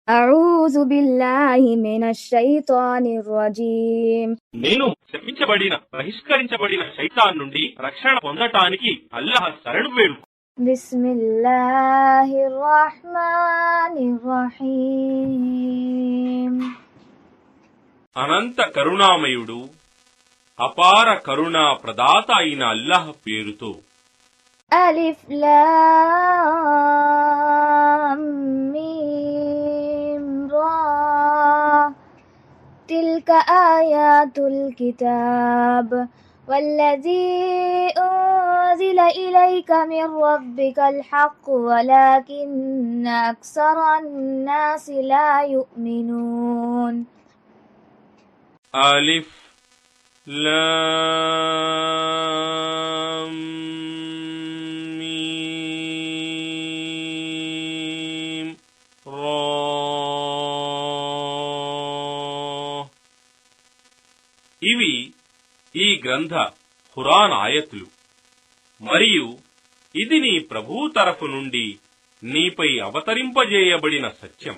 అఊజు బిల్లాహి మినష్ షైతానిర్ రజీమ్. నేను శపించబడిన బహిష్కరించబడిన శైతాన్ నుండి రక్షణ పొందటానికి అల్లాహ్ శరణు వేడు. బిస్మిల్లాహిర్ రహ్మానిర్ రహీమ్. అనంత కరుణామయుడు అపార కరుణా ప్రదాత అయిన అల్లాహ్ పేరుతో. అలిఫ్ లామ్ మీమ్ రా. తిల్క ఆయాతుల్ కితాబ్ వల్లజీ ఉంజిల ఇలైక మిర్ రబ్బికల్ హక్ వలాకిన్న అక్సరన్ నాసి లా యుమినూన్. అలిఫ్ లామ్ మీమ్ రా. ఇవి ఈ గ్రంథ ఖురాన్ ఆయతులు మరియు ఇది నీ ప్రభువు తరఫు నుండి నీపై అవతరింపజేయబడిన సత్యం.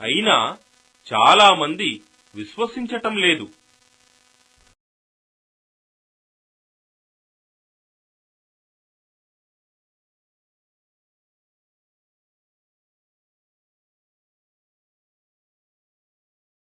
అయినా చాలా మంది విశ్వసించటం లేదు.